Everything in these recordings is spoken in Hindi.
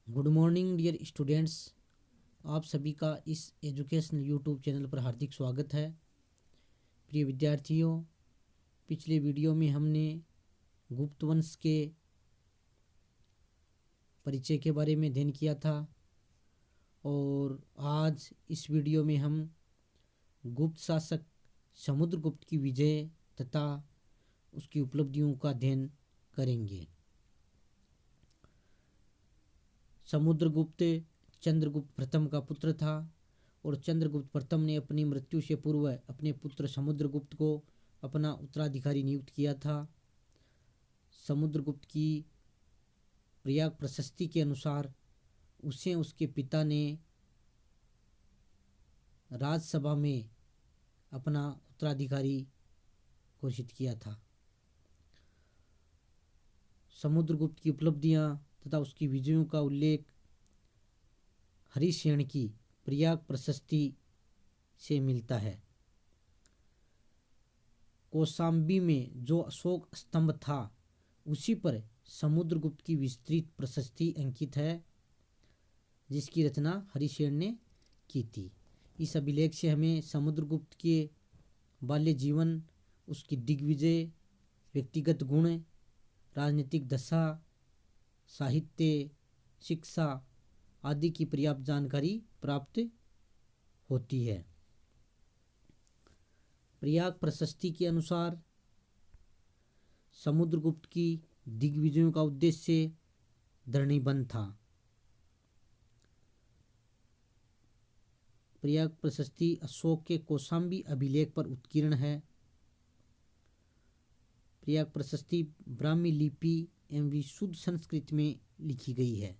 Good morning dear students. आप सभी का इस एजुकेशनल यूट्यूब चैनल पर हार्दिक स्वागत है। प्रिय विद्यार्थियों, पिछले वीडियो में हमने गुप्त वंश के परिचय के बारे में अध्ययन किया था और आज इस वीडियो में हम गुप्त शासक समुद्रगुप्त की विजय तथा उसकी उपलब्धियों का अध्ययन करेंगे। समुद्रगुप्त चंद्रगुप्त प्रथम का पुत्र था और चंद्रगुप्त प्रथम ने अपनी मृत्यु से पूर्व अपने पुत्र समुद्रगुप्त को अपना उत्तराधिकारी नियुक्त किया था। समुद्रगुप्त की प्रयाग प्रशस्ति के अनुसार उसे उसके पिता ने राजसभा में अपना उत्तराधिकारी घोषित किया था। समुद्रगुप्त की उपलब्धियां तथा उसकी विजयों का उल्लेख हरिसेन की प्रयाग प्रशस्ति से मिलता है। कौशाम्बी में जो अशोक स्तंभ था उसी पर समुद्रगुप्त की विस्तृत प्रशस्ति अंकित है, जिसकी रचना हरिसेन ने की थी। इस अभिलेख से हमें समुद्रगुप्त के बाल्य जीवन, उसकी दिग्विजय, व्यक्तिगत गुण, राजनीतिक दशा, साहित्य, शिक्षा आदि की पर्याप्त जानकारी प्राप्त होती है। प्रयाग प्रशस्ति के अनुसार समुद्रगुप्त की दिग्विजयों का उद्देश्य धरणीबंध था। प्रयाग प्रशस्ति अशोक के कौशाम्बी अभिलेख पर उत्कीर्ण है। प्रयाग प्रशस्ति ब्राह्मी लिपि एवं विशुद्ध संस्कृत में लिखी गई है।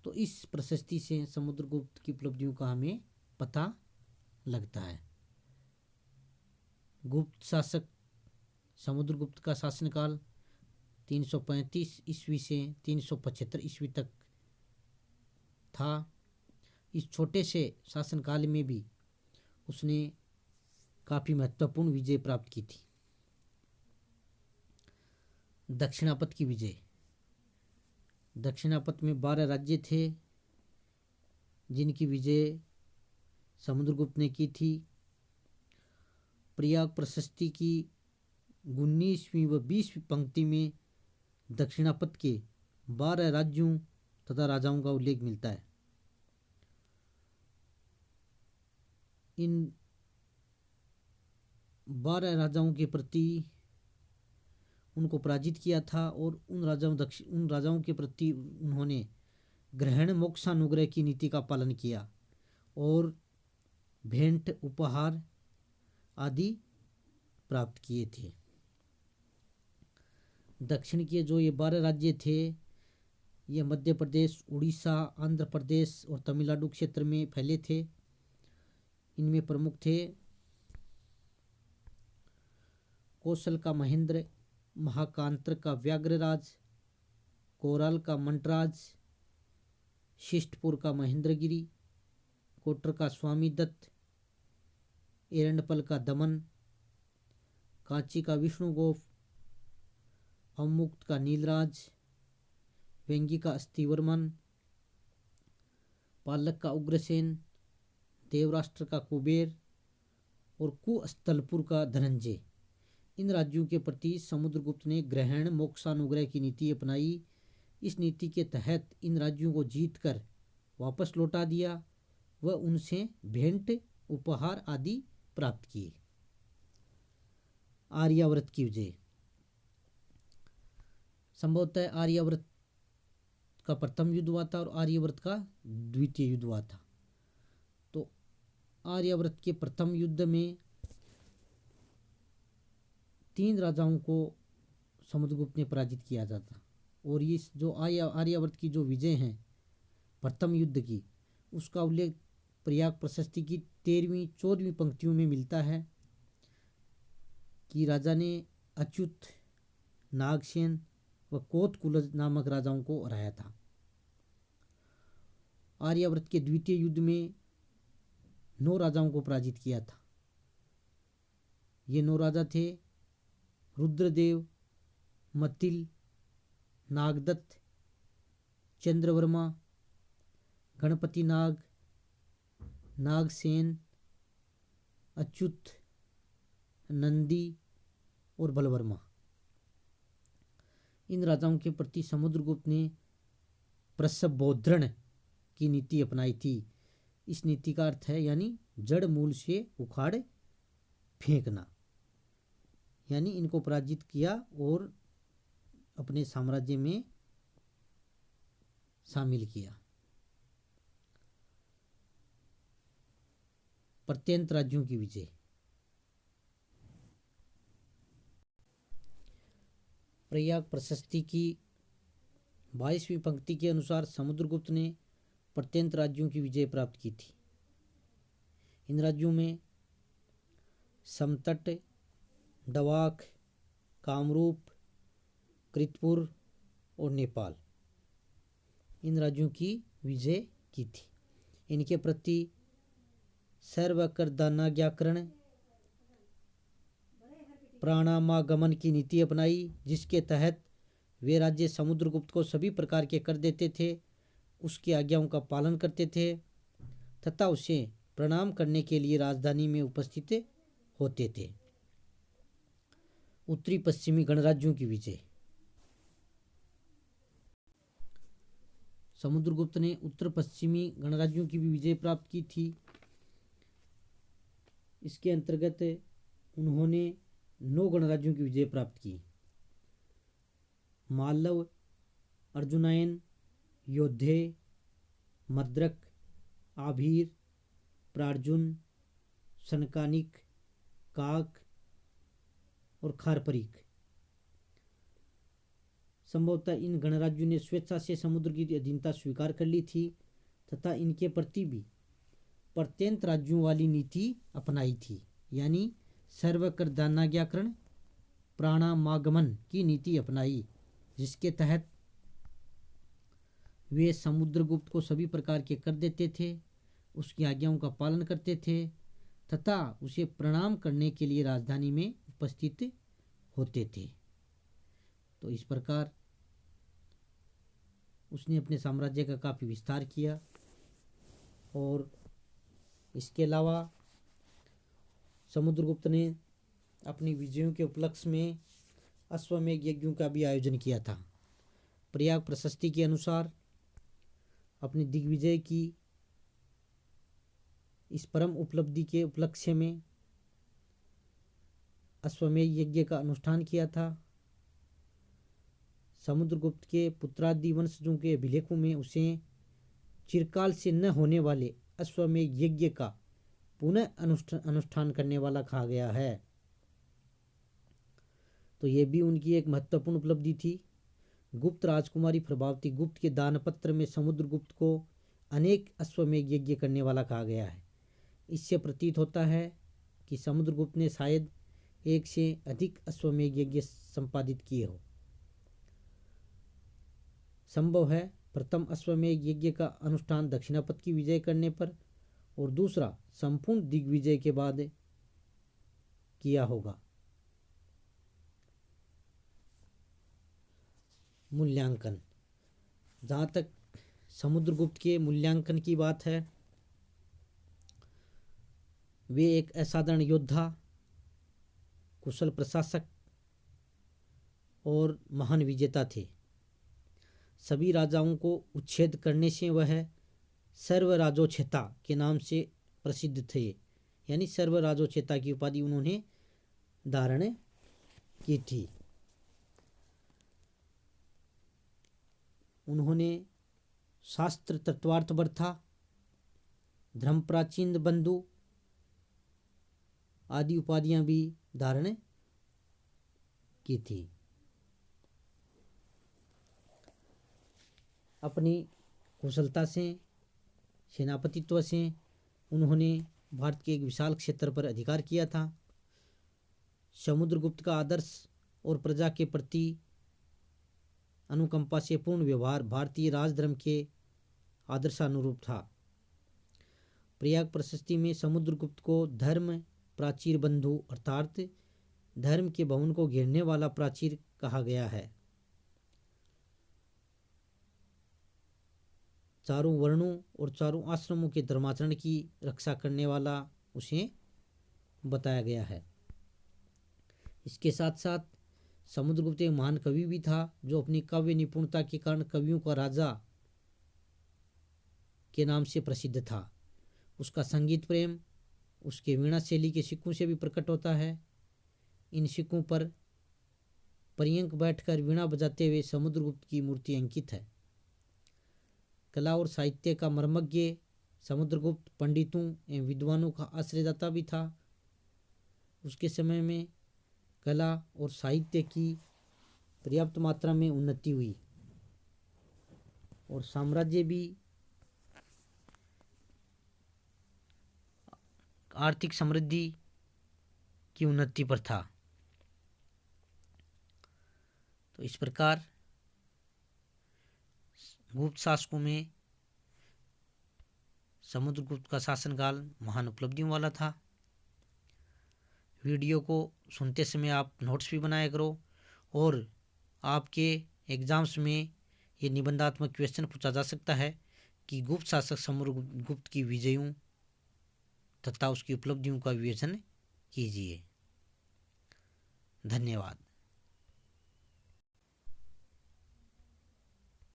तो इस प्रशस्ति से समुद्रगुप्त की उपलब्धियों का हमें पता लगता है। गुप्त शासक समुद्रगुप्त का शासनकाल 335 ईस्वी से 375 ईस्वी तक था। इस छोटे से शासनकाल में भी उसने काफ़ी महत्वपूर्ण विजय प्राप्त की थी। दक्षिणापथ की विजय। दक्षिणापथ में 12 राज्य थे जिनकी विजय समुद्रगुप्त ने की थी। प्रयाग प्रशस्ति की 19वीं व 20वीं पंक्ति में दक्षिणापथ के 12 राज्यों तथा राजाओं का उल्लेख मिलता है। इन 12 राजाओं के प्रति उनको पराजित किया था और उन राजाओं के प्रति उन्होंने ग्रहण मोक्षानुग्रह की नीति का पालन किया और भेंट उपहार आदि प्राप्त किए थे। दक्षिण के जो ये 12 राज्य थे, ये मध्य प्रदेश, उड़ीसा, आंध्र प्रदेश और तमिलनाडु क्षेत्र में फैले थे। इनमें प्रमुख थे कौशल का महेंद्र, महाकांत्र का व्याघ्रराज, कोराल का मंटराज, शिष्टपुर का महेंद्रगिरी, कोटर का स्वामी दत्त, एरंडपल का दमन, कांची का विष्णुगोप, अवमुक्त का नीलराज, वेंगी का अस्थिवर्मन, पालक का उग्रसेन, देवराष्ट्र का कुबेर और कुस्थलपुर का धनंजय। इन राज्यों के प्रति समुद्रगुप्त ने ग्रहण मोक्षानुग्रह की नीति अपनाई। इस नीति के तहत इन राज्यों को जीतकर वापस लौटा दिया व उनसे भेंट उपहार आदि प्राप्त किए। आर्यावर्त की विजय। संभवतः आर्यावर्त का प्रथम युद्ध हुआ था और आर्यावर्त का द्वितीय युद्ध हुआ था। तो आर्यावर्त के प्रथम युद्ध में 3 राजाओं को समुद्रगुप्त ने पराजित किया था और इस जो आर्यावर्त की जो विजय है प्रथम युद्ध की, उसका उल्लेख प्रयाग प्रशस्ति की 13वीं 14वीं पंक्तियों में मिलता है कि राजा ने अच्युत, नागसेन व कोतकुलज नामक राजाओं को हराया था। आर्यावर्त के द्वितीय युद्ध में 9 राजाओं को पराजित किया था। ये 9 राजा थे रुद्रदेव, मतिल, नागदत्त, चंद्रवर्मा, गणपति नाग, नागसेन, अच्युत, नंदी और बलवर्मा। इन राजाओं के प्रति समुद्रगुप्त ने प्रसबोधरण की नीति अपनाई थी। इस नीति का अर्थ है यानी जड़ मूल से उखाड़ फेंकना, यानी इनको पराजित किया और अपने साम्राज्य में शामिल किया। प्रत्यंत राज्यों की विजय। प्रयाग प्रशस्ति की 22वीं पंक्ति के अनुसार समुद्रगुप्त ने प्रत्यंत राज्यों की विजय प्राप्त की थी। इन राज्यों में समतट, दवाक, कामरूप, कृतपुर और नेपाल, इन राज्यों की विजय की थी। इनके प्रति सर्वकरदानाज्ञाकरण, प्राणामागमन की नीति अपनाई, जिसके तहत वे राज्य समुद्रगुप्त को सभी प्रकार के कर देते थे, उसकी आज्ञाओं का पालन करते थे तथा उसे प्रणाम करने के लिए राजधानी में उपस्थित होते थे। उत्तरी पश्चिमी गणराज्यों की विजय। समुद्रगुप्त ने उत्तर पश्चिमी गणराज्यों की भी विजय प्राप्त की थी। इसके अंतर्गत उन्होंने 9 गणराज्यों की विजय प्राप्त की। मालव, अर्जुनायन, योद्धे, मद्रक, आभीर, प्रार्जुन, सनकानिक, काक और खारपरिक। संभवतः इन गणराज्यों ने स्वेच्छा से समुद्र की अधीनता स्वीकार कर ली थी तथा इनके प्रति भी प्रत्यंत राज्यों वाली नीति अपनाई थी, यानी सर्वकरदानाज्ञाकरण, प्राणामागमन की नीति अपनाई, जिसके तहत वे समुद्रगुप्त को सभी प्रकार के कर देते थे, उसकी आज्ञाओं का पालन करते थे तथा उसे प्रणाम करने के लिए राजधानी में उपस्थित होते थे। तो इस प्रकार उसने अपने साम्राज्य का काफ़ी विस्तार किया और इसके अलावा समुद्रगुप्त ने अपनी विजयों के उपलक्ष्य में अश्वमेध यज्ञों का भी आयोजन किया था। प्रयाग प्रशस्ति के अनुसार अपनी दिग्विजय की इस परम उपलब्धि के उपलक्ष्य में अश्वमेध यज्ञ का अनुष्ठान किया था। समुद्रगुप्त के पुत्रादि वंशजों के अभिलेखों में उसे चिरकाल से न होने वाले अश्वमेध यज्ञ का पुनः अनुष्ठान करने वाला कहा गया है। तो यह भी उनकी एक महत्वपूर्ण उपलब्धि थी। गुप्त राजकुमारी प्रभावती गुप्त के दानपत्र में समुद्रगुप्त को अनेक अश्वमेध यज्ञ करने वाला कहा गया है। इससे प्रतीत होता है कि समुद्रगुप्त ने शायद 1 से अधिक अश्वमेध यज्ञ संपादित किए हो। संभव है प्रथम अश्वमेध यज्ञ का अनुष्ठान दक्षिणापथ की विजय करने पर और दूसरा संपूर्ण दिग्विजय के बाद किया होगा। मूल्यांकन। जहाँ तक समुद्रगुप्त के मूल्यांकन की बात है, वे एक असाधारण योद्धा, कुशल प्रशासक और महान विजेता थे। सभी राजाओं को उच्छेद करने से वह सर्वराजोच्छेता के नाम से प्रसिद्ध थे, यानी सर्वराजोच्छेता की उपाधि उन्होंने धारण की थी। उन्होंने शास्त्र तत्वार्थ बर्था, धर्म प्राचीन बंधु आदि उपाधियां भी धारण की थी। अपनी कुशलता से, सेनापतित्व से उन्होंने भारत के एक विशाल क्षेत्र पर अधिकार किया था। समुद्रगुप्त का आदर्श और प्रजा के प्रति अनुकंपा से पूर्ण व्यवहार भारतीय राजधर्म के आदर्शानुरूप था। प्रयाग प्रशस्ति में समुद्रगुप्त को धर्म प्राचीर बंधु अर्थात धर्म के भवन को घेरने वाला प्राचीर कहा गया है। चारों वर्णों और चारों आश्रमों के धर्माचरण की रक्षा करने वाला उसे बताया गया है। इसके साथ साथ समुद्रगुप्त एक महान कवि भी था जो अपनी काव्य निपुणता के कारण कवियों का राजा के नाम से प्रसिद्ध था। उसका संगीत प्रेम उसके वीणा शैली के सिक्कों से भी प्रकट होता है। इन सिक्कों पर पर्यंक बैठकर वीणा बजाते हुए समुद्रगुप्त की मूर्ति अंकित है। कला और साहित्य का मर्मज्ञ समुद्रगुप्त पंडितों एवं विद्वानों का आश्रयदाता भी था। उसके समय में कला और साहित्य की पर्याप्त मात्रा में उन्नति हुई और साम्राज्य भी आर्थिक समृद्धि की उन्नति पर था। तो इस प्रकार गुप्त शासकों में समुद्रगुप्त का शासनकाल महान उपलब्धियों वाला था। वीडियो को सुनते समय आप नोट्स भी बनाया करो और आपके एग्जाम्स में ये निबंधात्मक क्वेश्चन पूछा जा सकता है कि गुप्त शासक समुद्रगुप्त की विजयों तथा उसकी उपलब्धियों का विवेचन कीजिए। धन्यवाद।